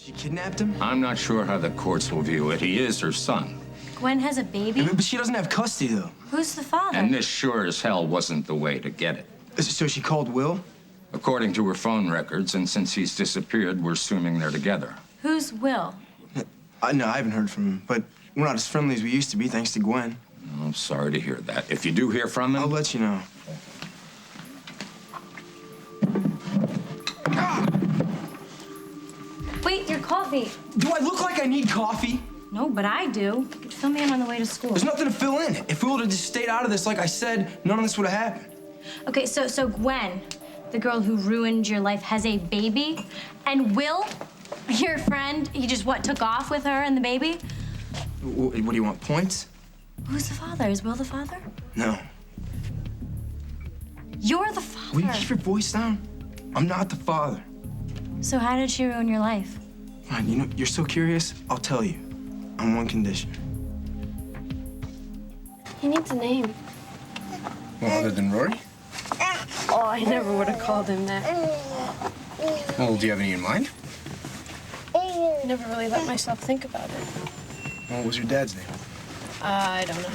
She kidnapped him? I'm not sure how the courts will view it. He is her son. Gwen has a baby? Yeah, but she doesn't have custody, though. Who's the father? And this sure as hell wasn't the way to get it. So she called Will? According to her phone records, and since he's disappeared, we're assuming they're together. Who's Will? No, I haven't heard from him, but we're not as friendly as we used to be, thanks to Gwen. I'm sorry to hear that. If you do hear from him... I'll let you know. Wait, your coffee. Do I look like I need coffee? No, but I do. You could fill me in on the way to school. There's nothing to fill in. If we would have just stayed out of this like I said, none of this would have happened. Okay, so Gwen, the girl who ruined your life, has a baby, and Will, your friend, he just, took off with her and the baby? What do you want, points? Who's the father? Is Will the father? No. You're the father. Will you keep your voice down? I'm not the father. So how did she ruin your life? Fine, you know, you're so curious, I'll tell you. On one condition. He needs a name. Well, other than Rory? Oh, I never would have called him that. Well, do you have any in mind? I never really let myself think about it. Well, what was your dad's name? I don't know.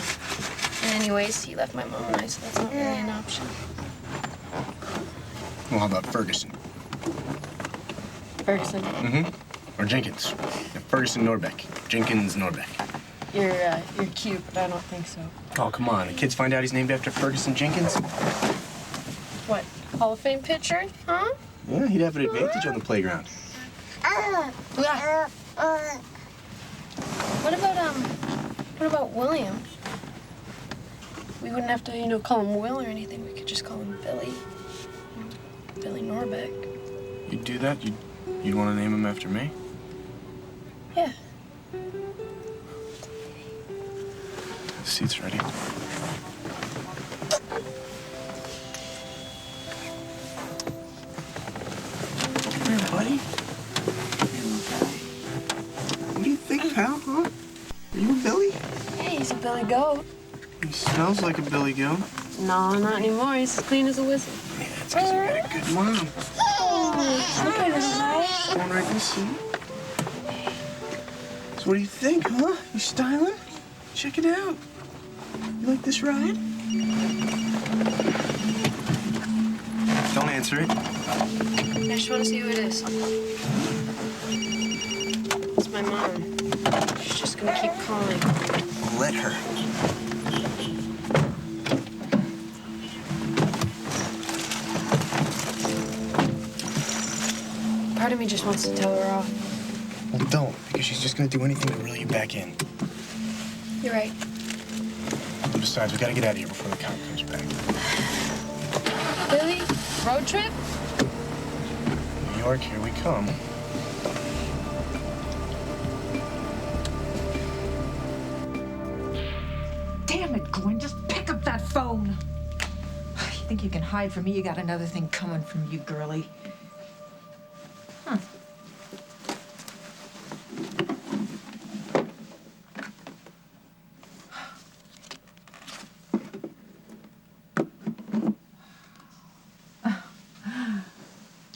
And anyways, he left my mom and I, so that's not really an option. Well, how about Ferguson? Ferguson. Or Jenkins. Yeah, Ferguson Norbeck. Jenkins Norbeck. You're cute, but I don't think so. Oh, come on. The kids find out he's named after Ferguson Jenkins? What, Hall of Fame pitcher? Huh? Yeah, he'd have an advantage on the playground. What about William? We wouldn't have to, call him Will or anything. We could just call him Billy. Billy Norbeck. You'd do that? You'd want to name him after me? Yeah. The seat's ready. Come here, buddy. What do you think, pal, huh? Are you a Billy? Hey, he's a Billy Goat. He smells like a Billy Goat. No, not anymore. He's as clean as a whistle. Yeah, it's because you got a good mom. Look at him, right? Going right in the seat. So what do you think, huh? You styling? Check it out. You like this ride? Don't answer it. I just want to see who it is. It's my mom. She's just gonna keep calling. Let her. Part of me just wants to tell her off. Well, don't, because she's just gonna do anything to reel you back in. You're right. And besides, we gotta get out of here before the cop comes back. Billy, road trip? New York, here we come. Damn it, Gwen, just pick up that phone. You think you can hide from me? You got another thing coming from you, girlie. Huh.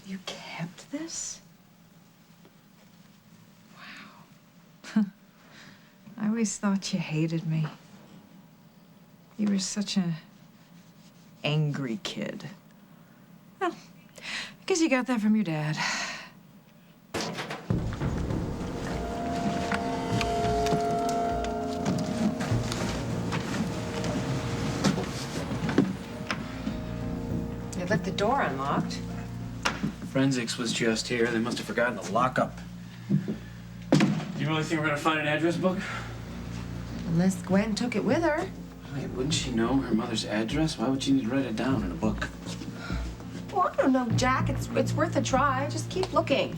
You kept this? Wow. I always thought you hated me. You were such an angry kid. Well, I guess you got that from your dad. You left the door unlocked. Forensics was just here. They must have forgotten to lock up. Do you really think we're gonna find an address book? Unless Gwen took it with her. Wait, wouldn't she know her mother's address? Why would she need to write it down in a book? Well, I don't know, Jack. It's worth a try. Just keep looking.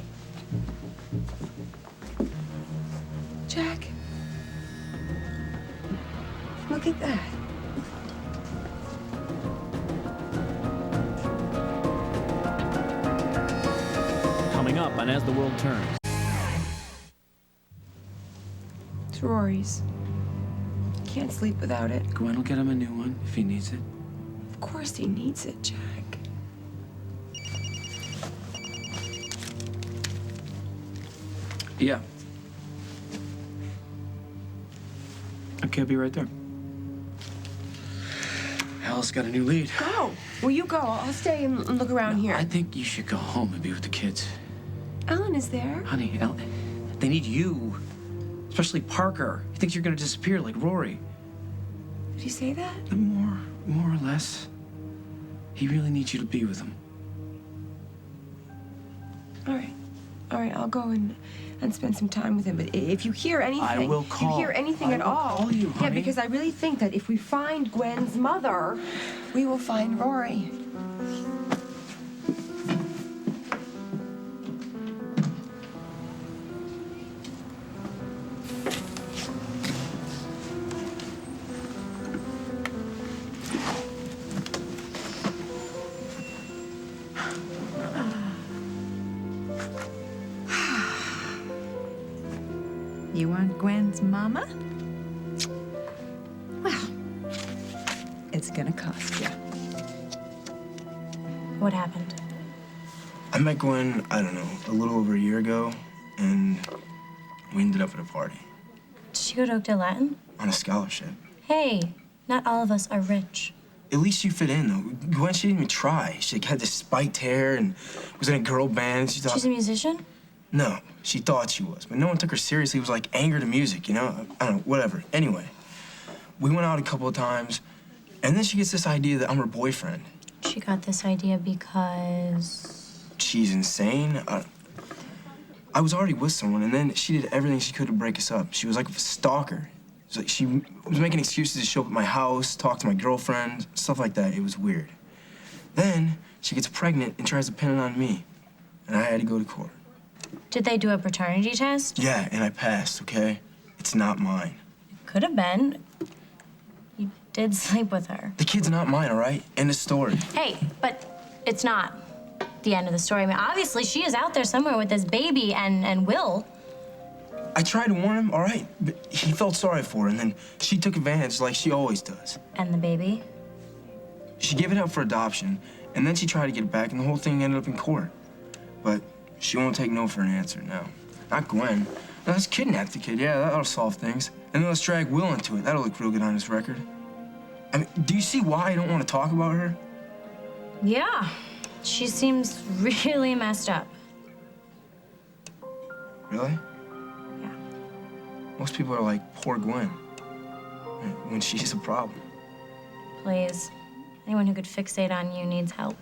Jack. Look at that. Coming up on As the World Turns. It's Rory's. Can't sleep without it. Gwen will get him a new one if he needs it. Of course he needs it, Jack. Yeah. Okay, I'll be right there. Alice got a new lead. Go. Well, you go. I'll stay and look around here. I think you should go home and be with the kids. Ellen is there. Honey, they need you. Especially Parker. He thinks you're gonna disappear like Rory. Did he say that? More or less. He really needs you to be with him. All right. All right, I'll go and spend some time with him. But if you hear anything, I will call. If you hear anything at all, call you, yeah, honey. because I really think that if we find Gwen's mother, we will find Rory. You want Gwen's mama? Well, it's gonna cost you. What happened? I met Gwen, I don't know, a little over a year ago, and we ended up at a party Did she go to Oakdale Latin? on a scholarship. Hey, not all of us are rich. At least you fit in, though. Gwen, she didn't even try. She had this spiked hair and was in a girl band. She thought... She's a musician? No, she thought she was, but no one took her seriously. It was like anger to music, you know? I don't know, whatever. Anyway, we went out a couple of times, and then she gets this idea that I'm her boyfriend. She got this idea because... She's insane. I was already with someone, and then she did everything she could to break us up. She was like a stalker. It was like she was making excuses to show up at my house, talk to my girlfriend, stuff like that. It was weird. Then she gets pregnant and tries to pin it on me, and I had to go to court. Did they do a paternity test? Yeah, and I passed, okay? It's not mine. Could have been. You did sleep with her. The kid's not mine, all right? End of story. Hey, but it's not the end of the story. I mean, obviously, she is out there somewhere with this baby and Will. I tried to warn him, all right? But he felt sorry for her, and then she took advantage like she always does. And the baby? She gave it up for adoption, and then she tried to get it back, and the whole thing ended up in court. But she won't take no for an answer now. Not Gwen. Now, let's kidnap the kid. Yeah, that'll solve things. And then let's drag Will into it. That'll look real good on his record. I mean, do you see why I don't want to talk about her? Yeah. She seems really messed up. Really? Yeah. Most people are like, poor Gwen, when she's a problem. Please. Anyone who could fixate on you needs help.